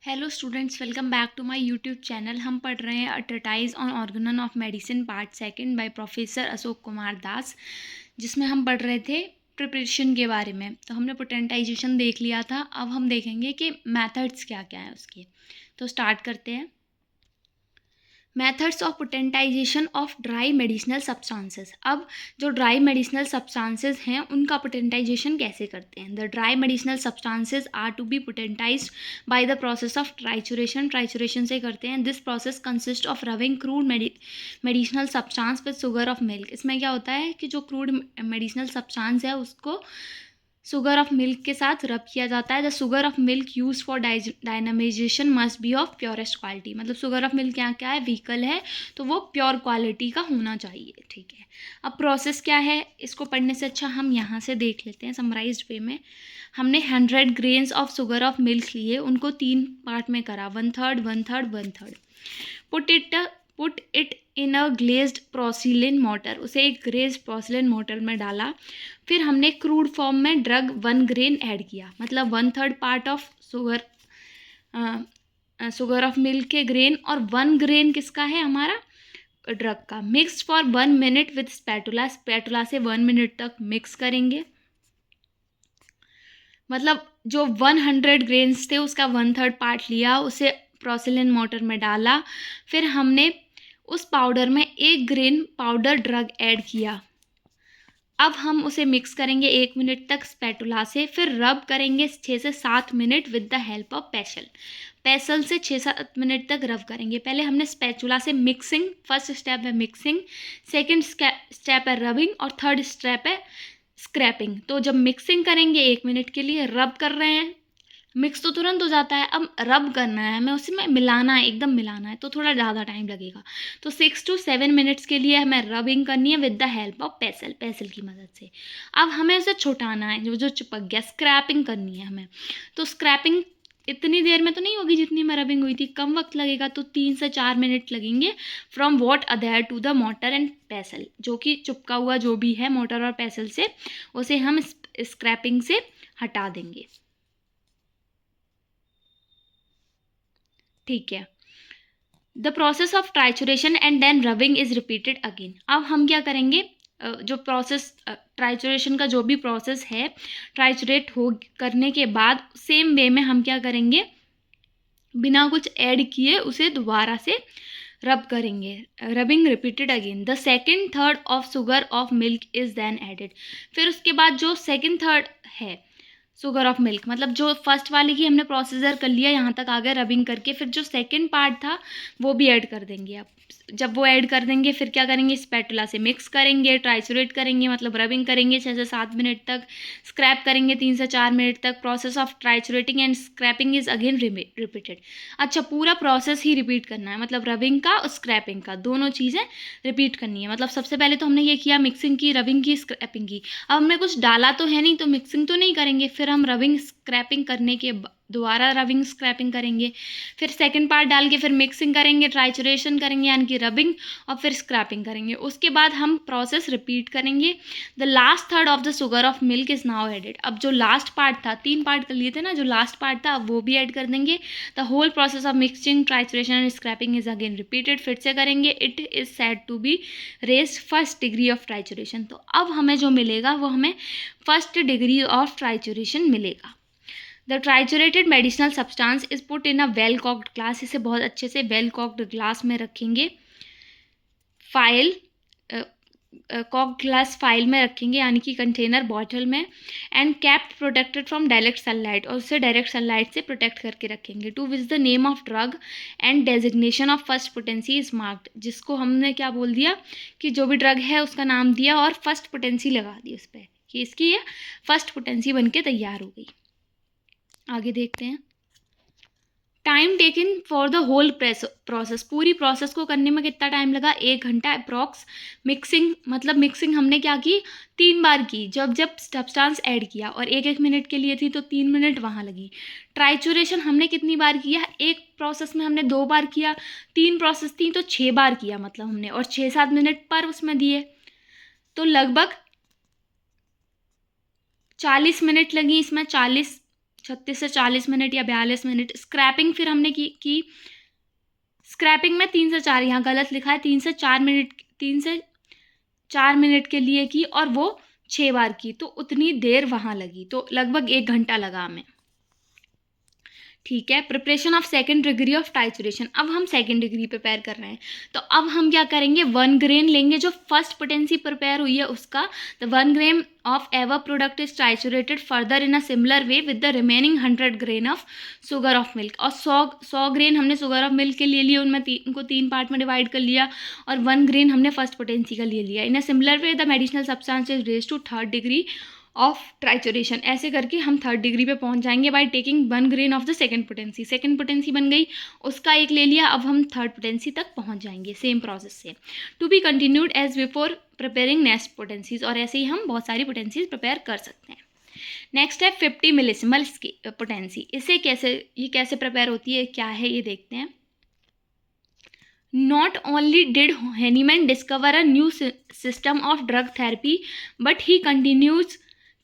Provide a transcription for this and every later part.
Hello students, welcome back to my YouTube channel. हम पढ़ रहे हैं a treatise on organon of medicine part second by professor Ashok Kumar Das, जिसमें हम पढ़ रहे थे प्रिपरेशन के बारे में। तो हमने पोटेंटाइजेशन देख लिया था। अब हम देखेंगे कि मेथड्स क्या क्या हैं उसके। तो स्टार्ट करते हैं। Methods of potentisation of dry medicinal substances. अब जो ड्राई मेडिसिनल सब्सटेंसेस हैं उनका पोटेंटाइजेशन कैसे करते हैं। The dry medicinal substances are to be potentized by the process of trituration. Trituration से करते हैं। This process consist of rubbing crude medicinal substance with sugar of milk. इसमें क्या होता है कि जो क्रूड मेडिसिनल सब्सटेंस है उसको शुगर ऑफ मिल्क के साथ रब किया जाता है। The sugar of milk use for dynamization must be of purest quality. मतलब शुगर ऑफ मिल्क क्या क्या है, व्हीकल है, तो वो प्योर क्वालिटी का होना चाहिए। ठीक है, अब प्रोसेस क्या है, इसको पढ़ने से अच्छा हम यहाँ से देख लेते हैं समराइज्ड वे में। हमने 100 grains of sugar of milk लिए, उनको 3 पार्ट में करा, 1/3 1/3 1/3। Put it in a glazed porcelain motor. उसे एक ग्लेज्ड पोर्सिलेन मोटर में डाला। फिर हमने क्रूड फॉर्म में ड्रग 1 ग्रेन ऐड किया, मतलब 1/3 part of sugar of milk के ग्रेन और 1 ग्रेन किसका है, हमारा ड्रग का। Mix for 1 minute with spatula. Spatula से 1 मिनट तक मिक्स करेंगे। मतलब जो 100 ग्रेन्स थे उसका 1/3 पार्ट लिया, उसे पोर्सिलेन मोटर में डाला। फिर हमने उस पाउडर में 1 ग्रेन पाउडर ड्रग ऐड किया। अब हम उसे मिक्स करेंगे 1 मिनट तक स्पैटुला से। फिर रब करेंगे 6 से 7 minute with the help of pestle. Pestle से 6-7 मिनट तक रब करेंगे। पहले हमने स्पैचुला से मिक्सिंग, फर्स्ट स्टेप है मिक्सिंग, सेकंड स्टेप है रबिंग और थर्ड स्टेप है स्क्रैपिंग। तो जब मिक्सिंग करेंगे 1 मिनट के लिए, रब कर रहे हैं, मिक्स तो तुरंत हो जाता है, अब रब करना है हमें, उसमें मिलाना है, एकदम मिलाना है, तो थोड़ा ज़्यादा टाइम लगेगा। तो 6 to 7 मिनट्स के लिए हमें रबिंग करनी है विद द हेल्प ऑफ पेसल, पेसल की मदद से। अब हमें उसे छुटाना है, जो जो चिपक गया, स्क्रैपिंग करनी है हमें। तो स्क्रैपिंग इतनी देर में तो नहीं होगी जितनी में रबिंग हुई थी, कम वक्त लगेगा, तो 3 से 4 मिनट लगेंगे from what other to the mortar and pestle. जो कि चिपका हुआ जो भी है मोटर और पेसल से, उसे हम स्क्रैपिंग से हटा देंगे। ठीक है, the process of trituration and then rubbing is repeated again. अब हम क्या करेंगे, जो प्रोसेस ट्राइचुरेशन का जो भी प्रोसेस है, ट्राइचुरेट हो करने के बाद सेम वे में हम क्या करेंगे, बिना कुछ ऐड किए उसे दोबारा से रब करेंगे। Rubbing repeated again. The second third of sugar of milk is then added. फिर उसके बाद जो सेकेंड थर्ड है शुगर ऑफ मिल्क, मतलब जो फर्स्ट वाली की हमने प्रोसीजर कर लिया, यहाँ तक आ गए रबिंग करके, फिर जो सेकंड पार्ट था वो भी ऐड कर देंगे। अब जब वो ऐड कर देंगे फिर क्या करेंगे, स्पैटुला से मिक्स करेंगे, ट्राइचुरेट करेंगे, मतलब रबिंग करेंगे 6 से 7 मिनट तक, स्क्रैप करेंगे 3 से 4 मिनट तक। Process of triturating and scraping is again repeated. अच्छा, पूरा प्रोसेस ही रिपीट करना है, मतलब रबिंग का और स्क्रैपिंग का दोनों चीज़ें रिपीट करनी है। मतलब सबसे पहले तो हमने ये किया, मिक्सिंग की, रबिंग की, स्क्रैपिंग की। अब हमने कुछ डाला तो है नहीं, तो मिक्सिंग तो नहीं करेंगे, फिर हम रबिंग स्क्रैपिंग करने के दोबारा रबिंग स्क्रैपिंग करेंगे, फिर सेकंड पार्ट डाल के फिर मिक्सिंग करेंगे, ट्राइचुरेशन करेंगे यानी कि रबिंग, और फिर स्क्रैपिंग करेंगे। उसके बाद हम प्रोसेस रिपीट करेंगे। The last third of the sugar of milk is now added. अब जो लास्ट पार्ट था, 3 पार्ट कर लिए थे ना, जो लास्ट पार्ट था अब वो भी ऐड कर देंगे। The whole process of mixing, trituration and scraping is again repeated. फिर से करेंगे। It is said to be raised first degree of trituration. तो अब हमें जो मिलेगा वो हमें फर्स्ट डिग्री ऑफ ट्राइचुरेशन मिलेगा। The triturated medicinal substance is put in a well corked glass. इसे बहुत अच्छे से वेल कॉक्ड ग्लास में रखेंगे, फाइल कॉक्ड ग्लास फाइल में रखेंगे, यानी कि कंटेनर बॉटल में, and capped protected from direct sunlight, और उसे डायरेक्ट सनलाइट से प्रोटेक्ट करके रखेंगे। To which the name of drug and designation of first potency is marked. जिसको हमने क्या बोल दिया कि जो भी ड्रग है उसका नाम दिया और फर्स्ट पोटेंसी लगा दी उस पर, कि इसकी ये फर्स्ट पोटेंसी बन के तैयार हो गई। आगे देखते हैं। Time taken for the whole process. पूरी प्रोसेस को करने में कितना टाइम लगा, 1 घंटा अप्रॉक्स। मिक्सिंग, मतलब मिक्सिंग हमने क्या की, 3 बार की, जब जब सब्सटेंस ऐड किया, और 1-1 मिनट के लिए थी तो 3 मिनट वहाँ लगी। ट्राइचुरेशन हमने कितनी बार किया, एक प्रोसेस में हमने 2 बार किया, 3 प्रोसेस थी तो 6 बार किया मतलब हमने, और 6-7 मिनट पर उसमें दिए, तो लगभग 40 मिनट लगी इसमें। 36 से 40 मिनट या 42 मिनट। स्क्रैपिंग फिर हमने की स्क्रैपिंग में 3 से 4, यहाँ गलत लिखा है, 3 से 4 मिनट के लिए की और वो 6 बार की, तो उतनी देर वहाँ लगी, तो लगभग 1 घंटा लगा हमें। ठीक है। Preparation of second degree of trituration, अब हम सेकेंड डिग्री प्रिपेयर कर रहे हैं, तो अब हम क्या करेंगे, 1 ग्रेन लेंगे जो फर्स्ट पोटेंसी प्रिपेयर हुई है उसका। The 1 grain of ever product is ट्राइचुरेटेड further in a similar way with the remaining 100 grain of sugar of milk. और 100 ग्रेन हमने शुगर ऑफ मिल्क के लिए लिए, उनको 3 पार्ट में डिवाइड कर लिया, और 1 ग्रेन हमने फर्स्ट पोटेंसी का ले लिया। In a similar way the medicinal substance is raised to 3rd degree of trituration. ऐसे करके हम 3rd डिग्री पे पहुंच जाएंगे by taking 1 grain of the second potency. Second potency बन गई, उसका एक ले लिया, अब हम 3rd पोटेंसी तक पहुंच जाएंगे सेम प्रोसेस से। To be continued as before preparing next potencies, और ऐसे ही हम बहुत सारी पोटेंसीज प्रिपेयर कर सकते हैं। नेक्स्ट है 50 मिलीसिमल पोटेंसी। ये कैसे प्रिपेयर होती है, क्या है ये देखते हैं। Not only did Hahnemann discover a new system of drug therapy, but he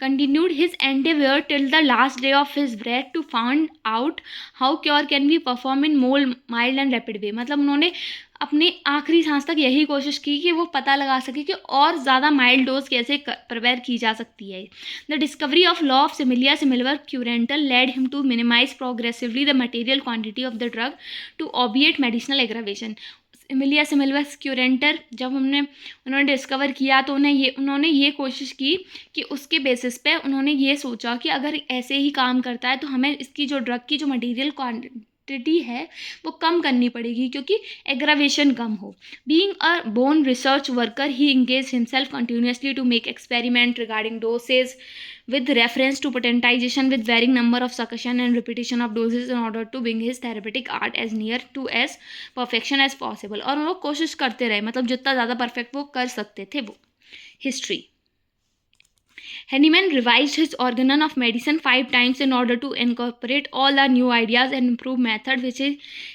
continued his endeavor till the last day of his breath to find out how cure can be performed in more mild and rapid way। मतलब उन्होंने अपनी आखिरी सांस तक यही कोशिश की कि वो पता लगा सके कि और ज़्यादा माइल्ड डोज कैसे प्रिपेयर की जा सकती है। The discovery of law of similia similar curentur led him to minimize progressively the material quantity of the drug to obviate medicinal aggravation. Similia similis curentur जब उन्होंने डिस्कवर किया, तो उन्होंने ये कोशिश की कि उसके बेसिस पे उन्होंने ये सोचा कि अगर ऐसे ही काम करता है तो हमें इसकी जो ड्रग की जो मटेरियल क्वांटिटी है वो कम करनी पड़ेगी, क्योंकि एग्रावेशन कम हो। Being a born research worker, he engage himself continuously to make experiment regarding dosage with reference to potentization with varying number of succussion and repetition of doses in order to bring his therapeutic art as near to as perfection as possible। और वो कोशिश करते रहे, मतलब जितना ज़्यादा perfect वो कर सकते थे वो। History, Hahnemann revised his organon of medicine 5 times in order to incorporate all the new ideas and improve method which he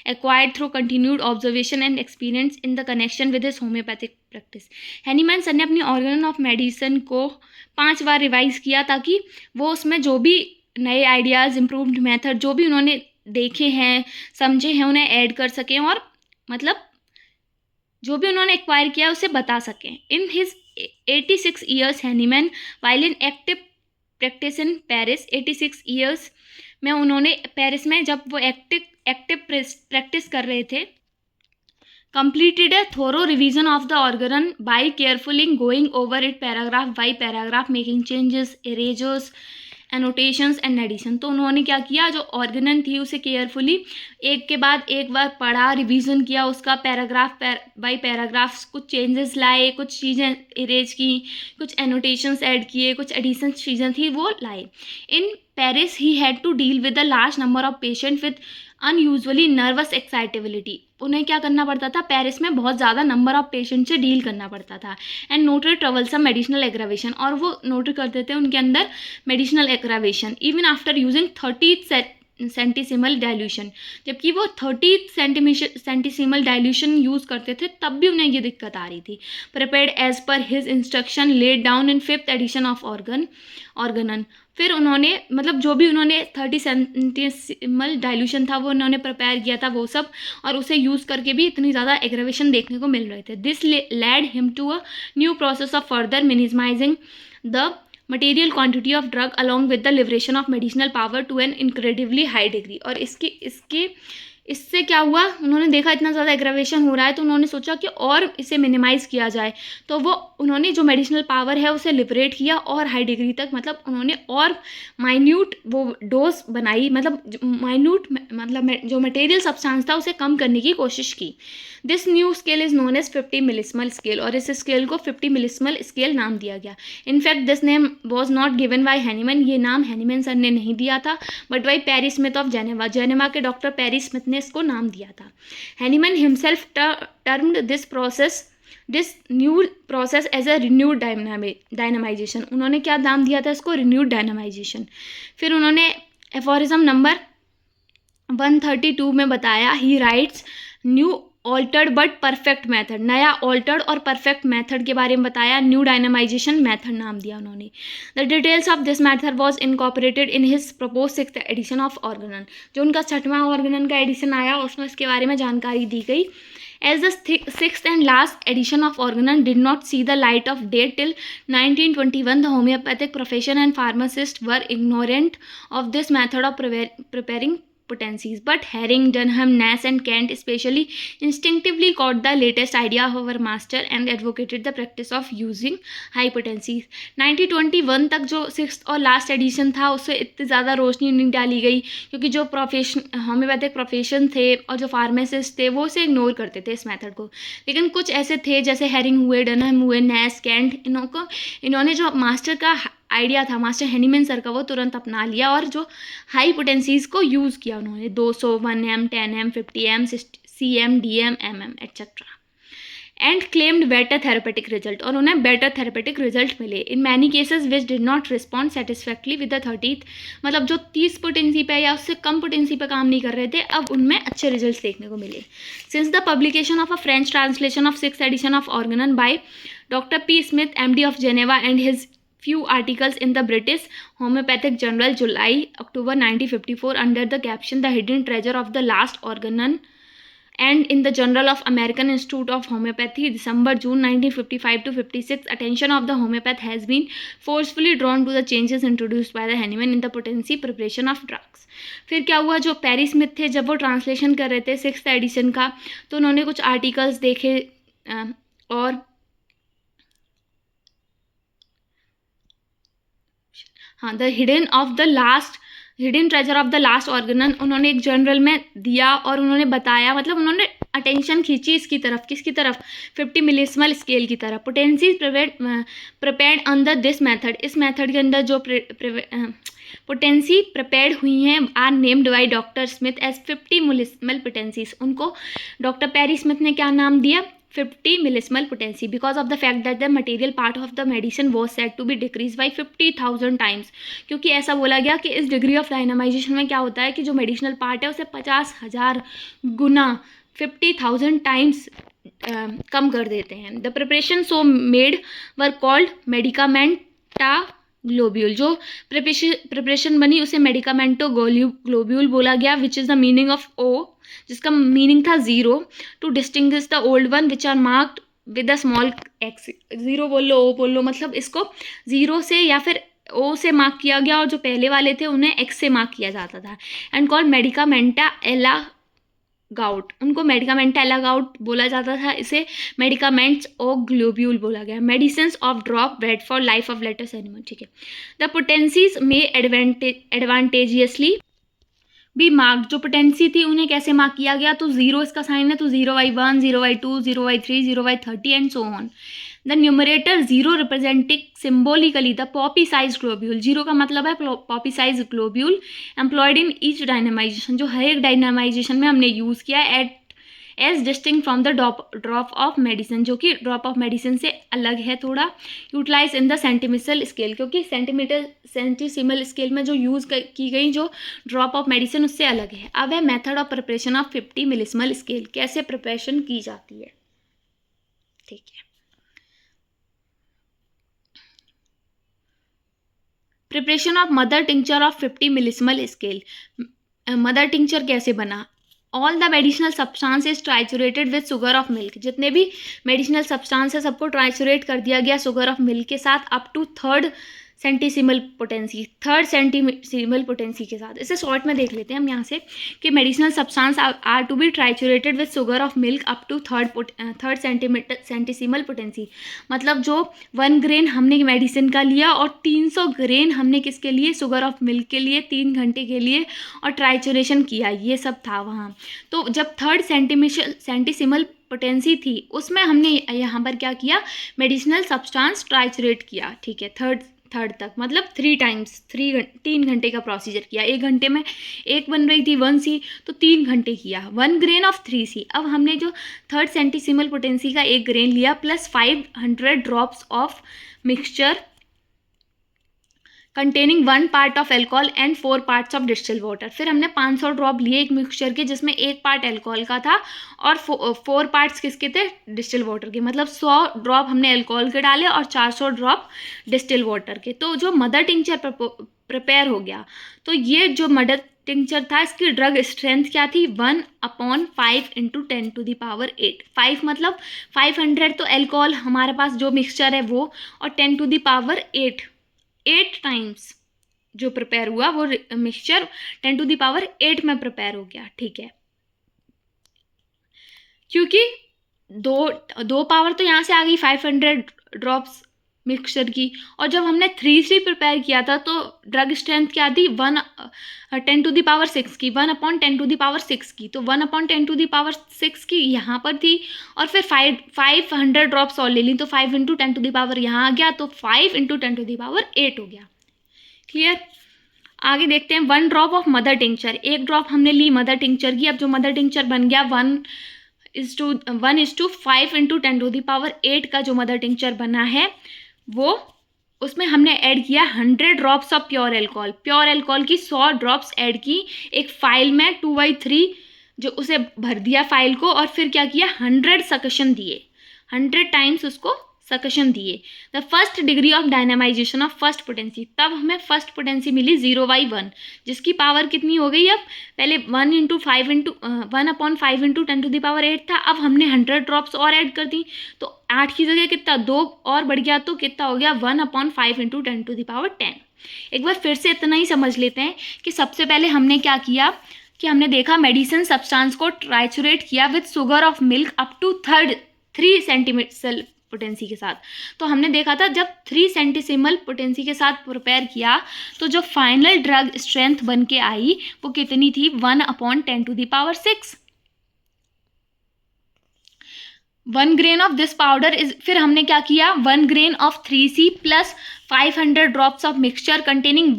acquired through continued observation and experience in the connection with his homeopathic practice। Hahnemann sir ने अपनी organon of medicine को 5 बार revise किया ताकि वो उसमें जो भी नए आइडियाज़, इम्प्रूव्ड मेथड जो भी उन्होंने देखे हैं, समझे हैं, उन्हें ऐड कर सकें और मतलब जो भी उन्होंने एक्वायर किया उसे बता सकें। In his 86 years Hahnemann while in active practice in Paris, 86 years में उन्होंने पेरिस में जब वो एक्टिव प्रैक्टिस कर रहे थे, completed a thorough revision of the organon by carefully going over it paragraph by paragraph, making changes, erasures, annotations and addition. तो उन्होंने क्या किया, जो ऑर्गेनन थी उसे केयरफुली एक के बाद एक बार पढ़ा, रिवीजन किया उसका, पैराग्राफ बाय पैराग्राफ्स, कुछ चेंजेस लाए, कुछ चीज़ें इरेज की, कुछ एनोटेशंस ऐड किए, कुछ एडिशन चीज़ें थी वो लाए। In Paris he had to deal with the large number of patient with unusually nervous excitability. उन्हें क्या करना पड़ता था, पेरिस में बहुत ज़्यादा नंबर ऑफ पेशेंट से डील करना पड़ता था। And noted troublesome medicinal aggravation, और वो नोट करते थे उनके अंदर medicinal aggravation even after using 30 centesimal dilution, जबकि वो 30 सेंटीसिमल डाइल्यूशन यूज़ करते थे तब भी उन्हें ये दिक्कत आ रही थी। Prepared as per his instruction, laid down in 5th edition of organon. फिर उन्होंने मतलब जो भी उन्होंने 30 सेंटीसिमल डाइल्यूशन था वो उन्होंने प्रिपेयर किया था वो सब, और उसे यूज़ करके भी इतनी ज़्यादा एग्रावेशन देखने को मिल रहे थे। This led him to a new process of further minimizing the material quantity of drug along with the liberation of medicinal power to an incredibly high degree. और इससे क्या हुआ, उन्होंने देखा इतना ज़्यादा एग्रावेशन हो रहा है तो उन्होंने सोचा कि और इसे मिनिमाइज़ किया जाए, तो वो उन्होंने जो मेडिसिनल पावर है उसे लिबरेट किया और हाई डिग्री तक, मतलब उन्होंने और माइन्यूट वो डोज बनाई, मतलब माइन्यूट मतलब जो मटेरियल सब्सटेंस था उसे कम करने की कोशिश की। This new scale is known as 50 millesimal scale, और इस स्केल को 50 मिलीसिमल स्केल नाम दिया गया। In fact this name was not given by Hahnemann, ये नाम हैनीमैन सर ने नहीं दिया था, but by Perry Smith of Geneva के डॉक्टर पेरी स्मिथ ने इसको नाम दिया था। Hahnemann himself termed this new process as a renewed dynamization. उन्होंने क्या नाम दिया था इसको, रिन्यूड डायनामाइजेशन। फिर उन्होंने एफोरिज्म नंबर 132 में बताया, ही rights new altered but perfect method, नया ऑल्टर्ड और परफेक्ट मेथड के बारे में बताया, न्यू डायनामाइजेशन मेथड नाम दिया उन्होंने। The details of this method was incorporated in his propose 6th edition of Organon, जो उनका 6वां ऑर्गेनन का एडिशन आया उसमें इसके बारे में जानकारी दी गई। As the 6th and last edition of Organon did not see the light of day till 1921, the homeopathic profession and pharmacists were ignorant of this method of preparing potencies. But Herring, Dunham, Nash and Kent especially instinctively caught the latest idea of our master and advocated the practice of using high potencies. 1921 तक जो 6th और last addition था उससे इतनी ज़्यादा रोशनी नहीं डाली गई, क्योंकि जो होम्योपैथिक प्रोफेशन थे और जो फार्मासिस्ट थे वो उसे इग्नोर करते थे इस मेथड को। लेकिन कुछ ऐसे थे जैसे हेरिंग हुए, डनहम हुए, नैश, कैंट, इन्होंने जो मास्टर का आइडिया था, मास्टर हैनीमैन सर का, वो तुरंत अपना लिया और जो हाई पोटेंसीज को यूज़ किया उन्होंने, 200, 1M, 10M, 50M, CM, DM, MM etcetera, and claimed better therapeutic result, और उन्हें बेटर थेरेपेटिक रिजल्ट मिले in many cases which did not respond satisfactorily with the 30th, मतलब जो 30 पोटेंसी पे या उससे कम पोटेंसी पे काम नहीं कर रहे थे, अब उनमें अच्छे रिजल्ट देखने को मिले। Since the publication of a French translation of 6th edition of Organon by Dr. P. Smith, MD of Geneva, and his few articles in the British Homeopathic Journal, July-October 1954, under the caption "The Hidden Treasure of the Last Organon," and in the Journal of American Institute of Homeopathy, December-June 1955 to 56, attention of the homeopath has been forcefully drawn to the changes introduced by the Hahnemann in the potency preparation of drugs. फिर क्या हुआ, जो peri Smith थे जब वो translation कर रहे थे 6th एडिशन का, तो उन्होंने कुछ आर्टिकल्स देखे और हाँ, the hidden treasure of the last Organon उन्होंने एक जर्नल में दिया और उन्होंने बताया, मतलब उन्होंने अटेंशन खींची इसकी तरफ, किसकी तरफ, 50 मिलीसिमल स्केल की तरफ। Potency prepared under this method, इस मेथड के अंदर जो पोटेंसी प्रिपेयर्ड हुई हैं are named by doctor Smith as 50 millesimal potencies, उनको डॉक्टर पेरी स्मिथ ने क्या नाम दिया, 50 millisimal potency, because of the fact that the material part of the medicine was said to be decreased by 50,000 times, क्योंकि ऐसा बोला गया कि इस डिग्री ऑफ डायनामाइजेशन में क्या होता है कि जो मेडिसिनल पार्ट है उसे 50,000 गुना 50,000 टाइम्स कम कर देते हैं। The preparation so made were called medicamenta globule, जो प्रिपरेशन बनी उसे मेडिकामेंटो ग्लोब्यूल बोला गया, which is the meaning of O, जिसका मीनिंग था 0, to distinguish the old one which are marked with a small x, 0 बोल लो, ओ बोल लो, मतलब इसको 0 से या फिर ओ से मार्क किया गया और जो पहले वाले थे उन्हें एक्स से मार्क किया जाता था। एंड कॉल्ड मेडिकामेंटा एला गाउट, उनको मेडिकामेंटा एला गाउट बोला जाता था, इसे मेडिकामेंट्स ऑफ ग्लोब्यूल बोला गया। Medicines of drop bread for life of latest animal, ठीक है। द पोटेंसीज में एडवांटेजियसली भी मार्क, जो पोटेंसी थी उन्हें कैसे मार्क किया गया, तो 0 इसका साइन है, तो 0/1, 0/2, 0/3, 0/30 and so on. The numerator 0 representing symbolically the poppy size globule, 0 का मतलब है poppy size globule employed in each dynamization, जो हर एक डायनामाइजेशन में हमने यूज़ किया at as distinct from the drop of medicine, जो कि ड्रॉप ऑफ मेडिसिन से अलग है थोड़ा। Utilize in the centimeter scale, क्योंकि सेंटीसिमल स्केल में जो यूज़ की गई जो ड्रॉप ऑफ मेडिसिन उससे अलग है। अब है method of preparation of 50 millesimal scale, कैसे प्रिपरेशन की जाती है, ठीक है। Preparation of mother tincture of 50 millesimal scale, mother tincture कैसे बना। All the medicinal substance is triturated with sugar of milk, जितने भी मेडिसिनल सब्सटेंस है सबको ट्राइचुरेट कर दिया गया शुगर ऑफ मिल्क के साथ up to 3rd centesimal potency, 3rd centesimal potency के साथ। इसे शॉर्ट में देख लेते हैं हम यहाँ से कि medicinal substance are to be triturated with sugar of milk up to 3rd centesimal potency, मतलब जो 1 ग्रेन हमने मेडिसिन का लिया और 300 ग्रेन हमने किसके लिए, शुगर ऑफ मिल्क के लिए 3 घंटे के लिए और ट्राइचुरेशन किया, ये सब था वहाँ। तो जब 3rd सेंटीसिमल पोटेंसी थी उसमें हमने यहाँ पर क्या किया, मेडिसिनल सब्सटेंस ट्राइचुरेट किया, ठीक है, थर्ड तक, मतलब 3 टाइम्स 3 घंटे का प्रोसीजर किया। 1 घंटे में 1 बन रही थी 1C, तो 3 घंटे किया, 1 ग्रेन ऑफ 3C। अब हमने जो 3rd सेंटीसिमल पोटेंसी का 1 ग्रेन लिया plus 500 drops of mixture containing 1 part of alcohol and 4 parts of distil water. फिर हमने 500 ड्रॉप लिए एक मिक्सचर के, जिसमें 1 पार्ट एल्कोहल का था और 4 पार्ट्स किसके थे, डिस्टिल वाटर के। मतलब 100 ड्रॉप हमने एल्कोहल के डाले और 400 ड्रॉप डिस्टिल वाटर के। तो जो मदर टिंचर प्रिपेयर हो गया, तो ये जो मदर टिंचर था इसकी ड्रग स्ट्रेंथ क्या थी, 1/5 × 10⁸ 8। 5 मतलब 500 तो एल्कोहल हमारे पास जो मिक्सचर है वो, और 10⁸ 8 टाइम्स जो प्रिपेयर हुआ वो मिक्सचर 10⁸ में प्रिपेयर हो गया। ठीक है, क्योंकि दो पावर तो यहाँ से आ गई 500 ड्रॉप्स मिक्सचर की, और जब हमने 3C प्रिपेयर किया था तो ड्रग स्ट्रेंथ क्या थी, 1/10⁶ की, 1/10⁶ की। तो 1/10⁶ की यहाँ पर थी, और फिर 500 ड्रॉप्स और ले ली, तो 5 × 10⁻, यहाँ आ गया, तो 5 × 10⁸ हो गया। क्लियर। आगे देखते हैं 1 drop of mother tincture. 1 drop हमने ली मदर टिंचर की। अब जो मदर टिंचर बन गया 1:5 × 10⁸ का जो मदर टिंचर बना है वो, उसमें हमने ऐड किया 100 drops of pure alcohol. Pure alcohol की 100 ड्रॉप्स ऐड की एक फाइल में 2/3 जो उसे भर दिया फाइल को, और फिर क्या किया, 100 सकशन दिए, 100 टाइम्स उसको सकशन दिए। The first degree of dynamization of first potency. तब हमें फर्स्ट पोटेंसी मिली 0/1, जिसकी पावर कितनी हो गई, अब पहले 1/5 × 10⁸ था, अब हमने 100 ड्रॉप्स और ऐड कर दी, तो 8 की जगह कितना, 2 और बढ़ गया, तो कितना हो गया, 1/5 × 10⁻10। एक बार फिर से इतना ही समझ लेते हैं कि सबसे पहले हमने क्या किया कि हमने देखा मेडिसिन सब्सटेंस को ट्राइचुरेट किया with sugar of milk up to 3 centimetre potency के साथ। तो हमने देखा था जब 3 सेंटीसिमल पोटेंसी के साथ प्रिपेयर किया तो जो फाइनल ड्रग स्ट्रेंथ बन के आई वो कितनी थी, 1/10⁶। 1 grain of this powder is, फिर हमने क्या किया, 1 grain of 3C plus 500 drops of mixture containing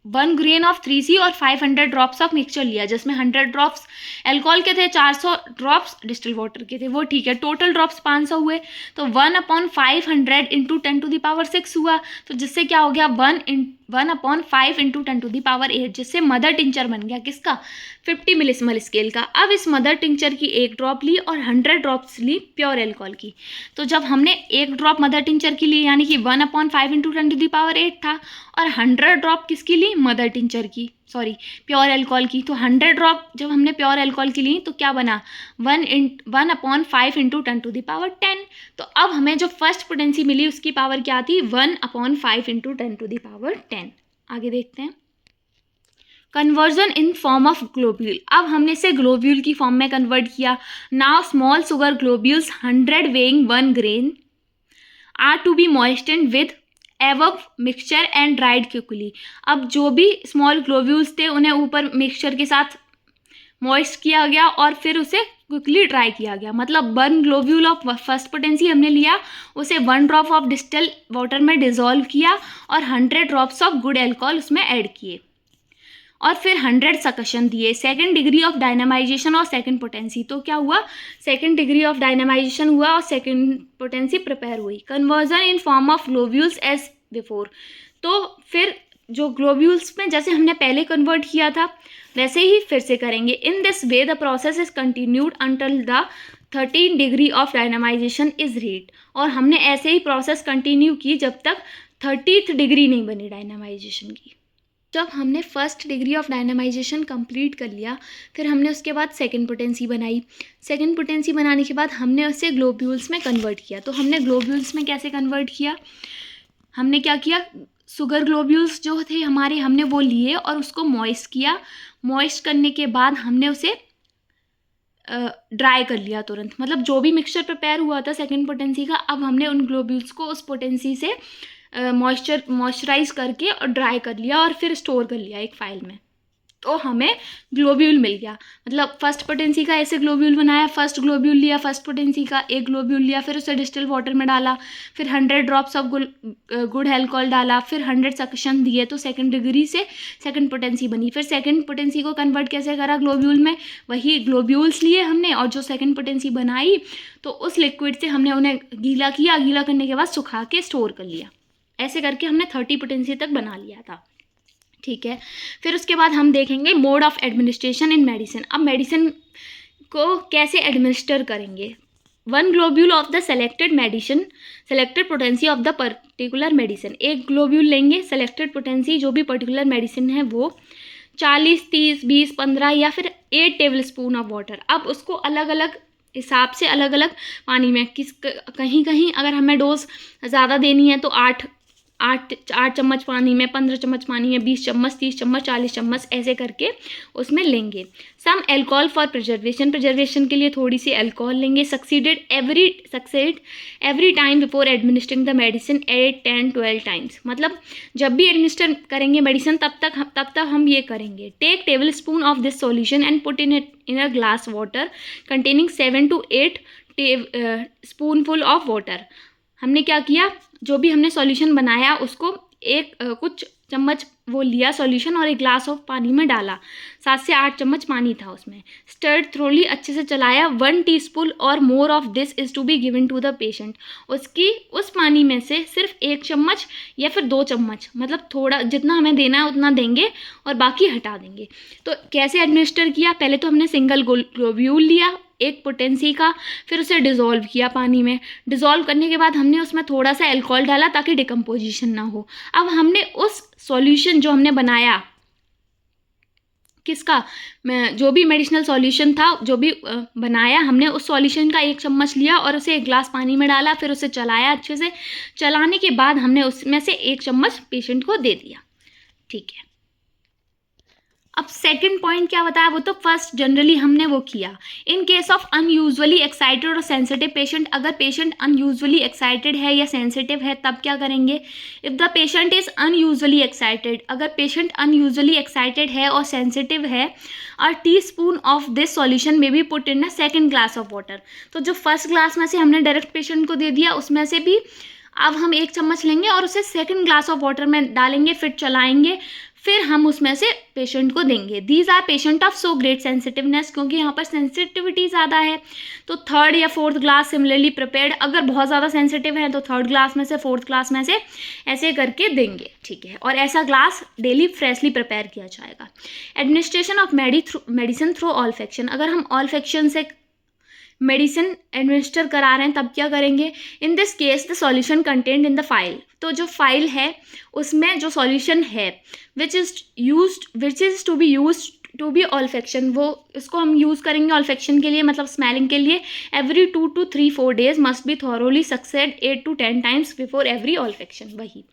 1 grain of 3C और 500 ड्रॉप्स ऑफ मिक्सचर लिया, जिसमें 100 ड्रॉप्स एल्कोहल के थे, 400 ड्रॉप्स डिस्टिल वाटर के थे, वो ठीक है। टोटल ड्रॉप्स 500 हुए, तो 1/500 × 10⁻6 हुआ, तो जिससे क्या हो गया, 1/5 × 10⁸, जिससे मदर टिंचर बन गया किसका, 50 मिलीसिमल स्केल का। अब इस मदर टिंचर की 1 ड्रॉप ली और 100 ड्रॉप्स ली प्योर एल्कोहल की। तो जब हमने 1 ड्रॉप मदर टिंचर की ली, यानी कि 1/5 × 10⁸ था, और 100 ड्रॉप किसकी ली, मदर टिंचर की, सॉरी प्योर एल्कोहल की। तो 100 ड्रॉप जब हमने प्योर एल्कोहल की ली तो क्या बना, 1/5 × 10⁻10। तो अब हमें जो फर्स्ट पोटेंसी मिली उसकी पावर क्या थी, 1/5 × 10⁻10। आगे देखते हैं conversion in form of globule. अब हमने इसे ग्लोब्यूल की फॉर्म में कन्वर्ट किया। Now small sugar globules 100 weighing 1 grain are to be moistened with एवव मिक्सचर एंड ड्राइड क्विकली। अब जो भी स्मॉल ग्लोब्यूल्स थे उन्हें ऊपर मिक्सचर के साथ मॉइस्ट किया गया और फिर उसे क्विकली ड्राई किया गया। मतलब 1 ग्लोब्यूल ऑफ फर्स्ट पोटेंसी हमने लिया, उसे 1 ड्रॉप ऑफ डिस्टिल वाटर में डिजोल्व किया और 100 ड्रॉप्स ऑफ गुड एल्कोहल उसमें ऐड किए और फिर 100 सकशन दिए। सेकंड डिग्री ऑफ डायनामाइजेशन और सेकंड पोटेंसी। तो क्या हुआ, सेकंड डिग्री ऑफ डायनामाइजेशन हुआ और सेकंड पोटेंसी प्रिपेयर हुई। Conversion in form of globules as before. तो फिर जो ग्लोब्यूल्स में जैसे हमने पहले कन्वर्ट किया था वैसे ही फिर से करेंगे। In this way the process is continued until the 13 degree of dynamization is reached. और हमने ऐसे ही प्रोसेस कंटिन्यू की जब तक 30th डिग्री नहीं बनी डायनामाइजेशन की। जब हमने first degree of dynamisation complete कर लिया फिर हमने उसके बाद सेकंड पोटेंसी बनाई। सेकंड पोटेंसी बनाने के बाद हमने उसे ग्लोब्यूल्स में कन्वर्ट किया। तो हमने ग्लोब्यूल्स में कैसे कन्वर्ट किया, हमने क्या किया, शुगर ग्लोब्यूल्स जो थे हमारे हमने वो लिए और उसको मॉइस्ट किया। मॉइस्ट करने के बाद हमने उसे ड्राई कर लिया तुरंत। मतलब जो भी मिक्सचर प्रिपेयर हुआ था सेकंड पोटेंसी का, अब हमने उन ग्लोब्यूल्स को उस पोटेंसी से मॉइस्चराइज करके और ड्राई कर लिया और फिर स्टोर कर लिया एक फाइल में। तो हमें ग्लोब्यूल मिल गया। मतलब फर्स्ट पोटेंसी का ऐसे ग्लोब्यूल बनाया, फर्स्ट ग्लोब्यूल लिया, फर्स्ट पोटेंसी का एक ग्लोब्यूल लिया, फिर उसे डिस्टिल वाटर में डाला, फिर 100 ड्रॉप्स ऑफ गुड एल्कोहल डाला, फिर 100 सकशन दिए तो सेकंड डिग्री से सेकंड पोटेंसी बनी। फिर सेकंड पोटेंसी को कन्वर्ट कैसे करा ग्लोब्यूल में, वही ग्लोब्यूल्स लिए हमने और जो सेकंड पोटेंसी बनाई तो उस लिक्विड से हमने उन्हें गीला किया, गीला करने के बाद सुखा के स्टोर कर लिया। ऐसे करके हमने 30 पोटेंसी तक बना लिया था, ठीक है। फिर उसके बाद हम देखेंगे mode of administration in medicine. अब मेडिसिन को कैसे एडमिनिस्टर करेंगे। 1 globule of the selected medicine, selected potency of the particular medicine. एक ग्लोब्यूल लेंगे, सेलेक्टेड पोटेंसी जो भी पर्टिकुलर मेडिसिन है वो 40, 30, 20, 15 या फिर 8 टेबल स्पून ऑफ वाटर। अब उसको अलग अलग हिसाब से अलग अलग पानी में कहीं कहीं अगर हमें डोज ज़्यादा देनी है तो 8 चम्मच पानी में, 15 चम्मच पानी में, 20 चम्मच, 30 चम्मच, 40 चम्मच ऐसे करके उसमें लेंगे। सम एल्कोहल फॉर प्रिजर्वेशन के लिए थोड़ी सी एल्कोहल लेंगे। Succeed every time before administering the medicine 8, 10, 12 times. मतलब जब भी एडमिनिस्टर करेंगे मेडिसिन तब तक हम ये करेंगे। Take tablespoon of this solution and put in a glass water containing 7 to 8 spoonful of water. हमने क्या किया, जो भी हमने सॉल्यूशन बनाया उसको कुछ चम्मच वो लिया सॉल्यूशन और एक ग्लास ऑफ पानी में डाला। 7 से 8 चम्मच पानी था उसमें। स्टर्ड थ्रोली अच्छे से चलाया। 1 टीस्पून और more of this is to be given to the patient. उस पानी में से सिर्फ 1 चम्मच या फिर 2 चम्मच, मतलब थोड़ा जितना हमें देना है उतना देंगे और बाकी हटा देंगे। तो कैसे एडमिनिस्टर किया, पहले तो हमने सिंगल ग्लोब्यूल लिया 1 पोटेंसी का, फिर उसे डिज़ोल्व किया पानी में। डिज़ोल्व करने के बाद हमने उसमें थोड़ा सा अल्कोहल डाला ताकि डिकम्पोजिशन ना हो। अब हमने उस सॉल्यूशन जो हमने बनाया, किसका, जो भी मेडिसिनल सॉल्यूशन था जो भी बनाया हमने, उस सॉल्यूशन का 1 चम्मच लिया और उसे 1 ग्लास पानी में डाला, फिर उसे चलाया अच्छे से। चलाने के बाद हमने उसमें से 1 चम्मच पेशेंट को दे दिया, ठीक है। अब सेकंड पॉइंट क्या बताया, वो तो फर्स्ट जनरली हमने वो किया। इन केस ऑफ अनयूजुअली एक्साइटेड और सेंसिटिव पेशेंट, अगर पेशेंट अनयूजुअली एक्साइटेड है या सेंसिटिव है तब क्या करेंगे। If the patient is unusually excited, अगर पेशेंट अनयूजुअली एक्साइटेड है और सेंसिटिव है, और टीस्पून ऑफ दिस सॉल्यूशन में B put in a second glass of water. तो जो फर्स्ट ग्लास में से हमने डायरेक्ट पेशेंट को दे दिया उसमें से भी अब हम 1 चम्मच लेंगे और उसे सेकेंड ग्लास ऑफ वाटर में डालेंगे, फिर चलाएंगे, फिर हम उसमें से पेशेंट को देंगे। These are patient of so great sensitiveness, क्योंकि यहाँ पर सेंसिटिविटी ज़्यादा है। तो 3rd या 4th ग्लास सिमिलरली प्रिपेयर्ड, अगर बहुत ज़्यादा सेंसिटिव है तो 3rd ग्लास में से 4th ग्लास में से ऐसे करके देंगे, ठीक है। और ऐसा ग्लास डेली फ्रेशली प्रिपेयर किया जाएगा। एडमिनिस्ट्रेशन ऑफ मेडिसिन थ्रू ऑल्फेक्शन, अगर हम ऑल्फेक्शन से मेडिसिन एडमिनिस्टर करा रहे हैं तब क्या करेंगे। In this case the solution content in the file, तो जो फाइल है उसमें जो सॉल्यूशन है which is to be used to be olfaction, वो इसको हम यूज़ करेंगे ऑल्फेक्शन के लिए, मतलब स्मेलिंग के लिए। Every 2 to 3-4 days must be thoroughly succussed 8 to 10 times before every olfaction. वही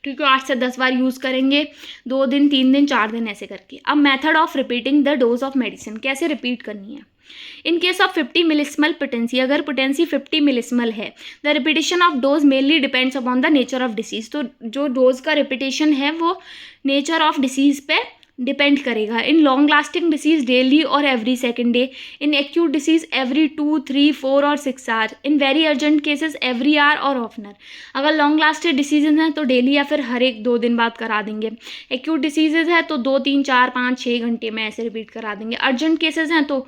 ठीक है, 8 से 10 बार यूज़ करेंगे, 2 दिन, 3 दिन, 4 दिन ऐसे करके। अब method of repeating the dose of medicine, कैसे रिपीट करनी है। In case of 50 millesimal potency, अगर पोटेंसी 50 मिलिस्मल है, the repetition of dose mainly depends upon the nature of disease. तो जो डोज का रिपीटेशन है वो नेचर ऑफ डिसीज पे डिपेंड करेगा। In long lasting disease daily or every second day. In acute disease every 2, 3, 4 or 6 hour. In very urgent cases every hour और ऑफनर। अगर long lasted diseases हैं तो डेली या फिर हर 1-2 दिन बाद करा देंगे। एक्यूट डिसीजेज है तो 2, 3, 4, 5, 6 घंटे में ऐसे रिपीट करा देंगे। अर्जेंट केसेज हैं तो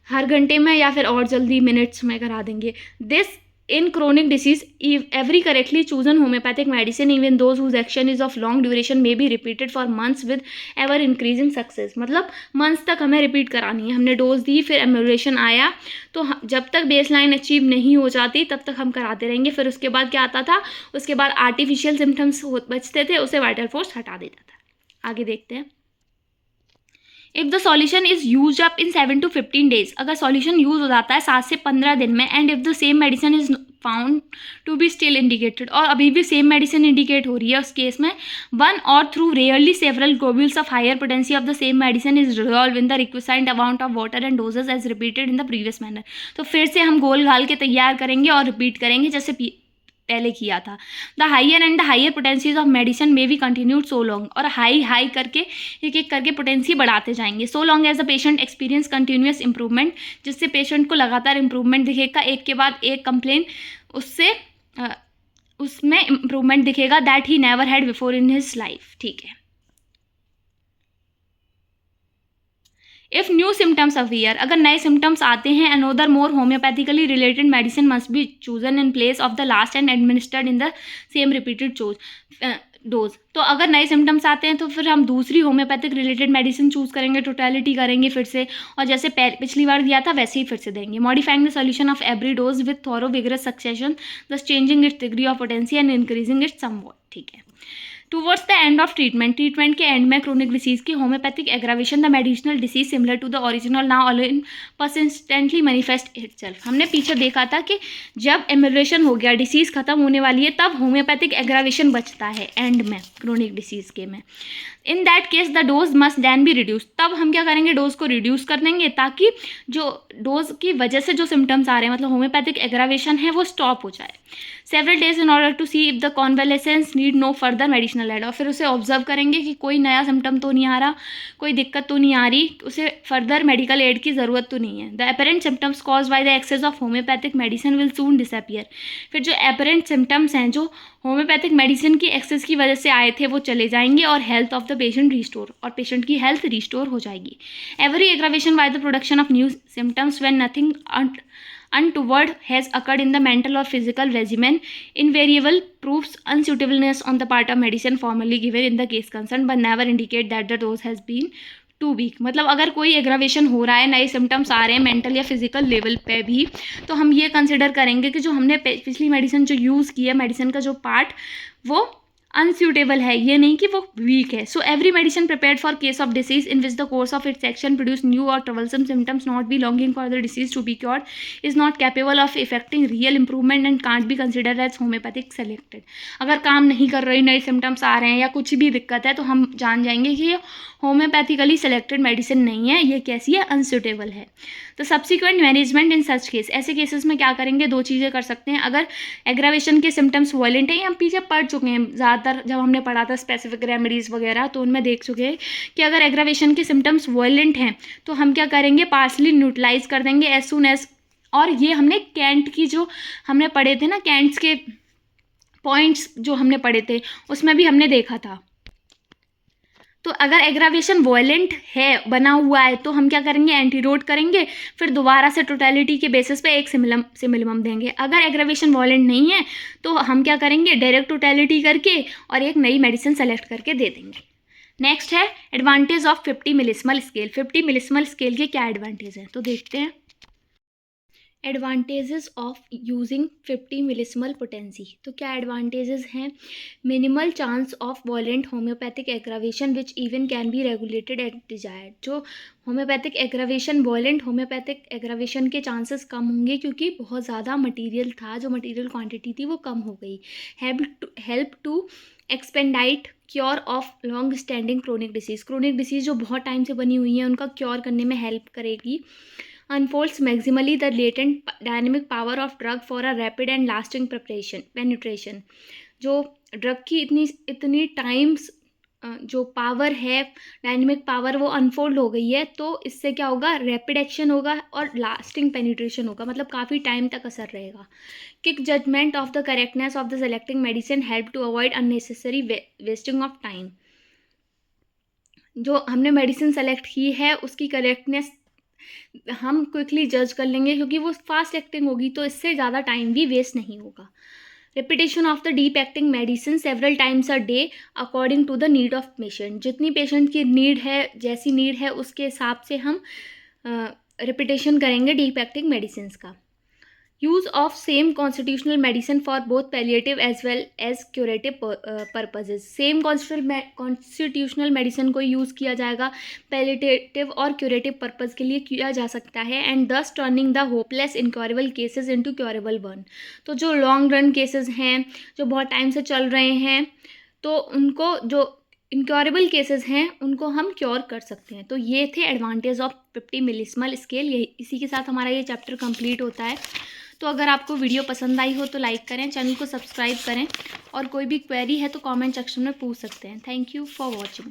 हर घंटे में या फिर और जल्दी मिनट्स में करा देंगे। This in chronic disease every correctly chosen homoeopathic medicine even those whose action is of long duration may be repeated for months with ever increasing success. मतलब मंथ्स तक हमें रिपीट करानी है। हमने डोज दी, फिर एम्यूलेशन आया, तो जब तक बेस लाइन अचीव नहीं हो जाती तब तक हम कराते रहेंगे। फिर उसके बाद क्या आता था, उसके बाद आर्टिफिशियल सिम्टम्स बचते थे, उसे वाइटल फोर्स हटा देता था। आगे देखते हैं। If the solution is use up in 7 to 15 days, अगर सॉल्यूशन यूज़ हो जाता है 7 से 15 दिन में, and if the same medicine is found to be still indicated, और अभी भी सेम मेडिसिन इंडिकेट हो रही है उस केस में, 1 or through rarely several globules of higher potency of the same medicine is dissolved in the requisite amount of water and doses as repeated in the previous manner। तो फिर से हम घोल घाल के तैयार करेंगे और रिपीट करेंगे जैसे पहले किया था। The higher and the higher potencies of medicine may be continued so long, और हाई करके एक एक करके पोटेंसी बढ़ाते जाएंगे। So long as the patient experience continuous improvement, जिससे पेशेंट को लगातार इंप्रूवमेंट दिखेगा, एक के बाद एक कंप्लेन उसमें इंप्रूवमेंट दिखेगा that he never had before in his life, ठीक है। इफ़ न्यू सिम्टम्स अपीयर, अगर नए सिम्टम्स आते हैं, another more homeopathically related medicine must be chosen in place of the last and administered in the same repeated dose. तो अगर नए symptoms आते हैं तो फिर हम दूसरी होम्योपैथिक रिलेटेड मेडिसिन चूज़ करेंगे, टोटलिटी करेंगे फिर से, और जैसे पिछली बार दिया था वैसे ही फिर से देंगे। Modifying the solution of every dose with thorough vigorous succussion, thus changing its degree of potency and increasing its somewhat. ठीक है। Towards the end of treatment, treatment के एंड में क्रोनिक डिसीज की homeopathic aggravation the medicinal disease similar to the original now all persistently manifest itself. हमने पीछे देखा था कि जब एम्यूलेशन हो गया, डिसीज़ खत्म होने वाली है, तब होम्योपैथिक एग्रावेशन बचता है एंड में क्रोनिक डिसीज के में। In that case the dose must than be reduce, तब हम क्या करेंगे, डोज को रिड्यूस कर देंगे ताकि जो डोज की वजह से जो सिम्टम्स आ रहे हैं, मतलब होम्योपैथिक एग्रावेशन है, वो स्टॉप हो जाए। Several days in order to see if the convalescence need no further medicinal aid, और फिर उसे ऑब्जर्व करेंगे कि कोई नया सिम्टम तो नहीं आ रहा, कोई दिक्कत तो नहीं आ रही, उसे फर्दर मेडिकल एड की ज़रूरत तो नहीं है। The apparent symptoms cause by the excess of homoeopathic medicine will soon disappear, फिर जो एपरेंट सिम्टम्स हैं जो होम्योपैथिक मेडिसिन की एक्सेस की वजह से आए थे वो चले जाएंगे, और health of the patient restore, और पेशेंट की हेल्थ रिस्टोर हो जाएगी। Every aggravation by the production of new symptoms when nothing untoward has occurred in the mental or physical regimen invariable proves unsuitableness on the part of medicine formerly given in the case concerned but never indicate that the dose has been too weak। मतलब अगर कोई aggravation हो रहा है, नए symptoms आ रहे हैं mental या फिजिकल लेवल पे भी, तो हम ये कंसिडर करेंगे कि जो हमने पिछली मेडिसिन जो यूज़ की है, मेडिसिन का जो पार्ट वो अनसूटेबल है, ये नहीं कि वो वीक है। So every medicine prepared for case of disease in which the course of its action produce new or troublesome symptoms not belonging for the disease to be cured is not capable of effecting real improvement and can't be considered as homeopathic selected. अगर काम नहीं कर रही, नए symptoms आ रहे हैं या कुछ भी दिक्कत है, तो हम जान जाएंगे कि ये होम्योपैथिकली सेलेक्टेड मेडिसिन नहीं है, ये कैसी है, अनसूटेबल है। तो सब्सिक्वेंट मैनेजमेंट इन सच केस, ऐसे केसेस में क्या करेंगे, दो चीज़ें कर सकते हैं। अगर एग्रावेशन के सिम्टम्स वायलेंट हैं, हम पीछे पढ़ चुके हैं ज़्यादातर, जब हमने पढ़ा था स्पेसिफिक रेमेडीज़ वगैरह, तो उनमें देख चुके हैं कि अगर एग्रावेशन के सिम्टम्स वायलेंट हैं तो हम क्या करेंगे, पार्सली न्यूट्रलाइज कर देंगे एज सून एज। और ये हमने कैंट की जो हमने पढ़े थे ना, कैंट्स के पॉइंट्स जो हमने पढ़े थे उसमें भी हमने देखा था। तो अगर एग्रावेशन वायलेंट है, बना हुआ है, तो हम क्या करेंगे, एंटीडोट करेंगे, फिर दोबारा से टोटलिटी के बेसिस पे एक सिमिलम देंगे। अगर एग्रावेशन वायलेंट नहीं है तो हम क्या करेंगे, डायरेक्ट टोटलिटी करके और एक नई मेडिसिन सेलेक्ट करके दे देंगे। नेक्स्ट है advantage of 50 millesimal scale. 50 millesimal scale के क्या एडवांटेज हैं, तो देखते हैं। Advantages of using 50 millesimal potency, तो क्या एडवांटेजेस हैं, minimal chance of violent homeopathic aggravation which even can be regulated at desired. जो homeopathic aggravation, violent homeopathic aggravation के चांसेस कम होंगे क्योंकि बहुत ज़्यादा मटीरियल था, जो मटीरियल क्वांटिटी थी वो कम हो गई। Help to expedite cure of long standing chronic disease, chronic disease जो बहुत टाइम से बनी हुई है उनका क्योर करने में हेल्प करेगी। unfolds maximally the latent dynamic power of drug for a rapid and lasting penetration। जो ड्रग की इतनी टाइम्स जो पावर है, डायनेमिक पावर, वो अनफोल्ड हो गई है, तो इससे क्या होगा, रैपिड एक्शन होगा और लास्टिंग पेनिट्रेशन होगा, मतलब काफ़ी टाइम तक असर रहेगा। Quick judgement of the correctness of the selecting medicine help to avoid unnecessary wasting of time. जो हमने मेडिसिन सेलेक्ट की है उसकी करेक्टनेस हम क्विकली जज कर लेंगे क्योंकि वो फास्ट एक्टिंग होगी, तो इससे ज़्यादा टाइम भी वेस्ट नहीं होगा। Repetition of the deep acting medicine several times a day according to the need of patient. जितनी पेशेंट की नीड है, जैसी नीड है उसके हिसाब से हम रिपीटेशन करेंगे डीप एक्टिंग मेडिसिन का। Use of same constitutional medicine for both palliative as well as curative purposes. Same constitutional medicine को यूज़ किया जाएगा, पैलिएटिव और क्यूरेटिव पर्पज़ के लिए किया जा सकता है, एंड दस turning the hopeless incurable cases into curable one. तो जो लॉन्ग रन केसेस हैं, जो बहुत टाइम से चल रहे हैं, तो उनको, जो इनक्योरेबल केसेस हैं, उनको हम क्योर कर सकते हैं। तो ये थे एडवांटेज ऑफ 50 मिलिस्मल स्केल। यही, इसी के साथ हमारा ये चैप्टर कंप्लीट होता है। तो अगर आपको वीडियो पसंद आई हो तो लाइक करें, चैनल को सब्सक्राइब करें, और कोई भी क्वेरी है तो कमेंट सेक्शन में पूछ सकते हैं। Thank you for watching.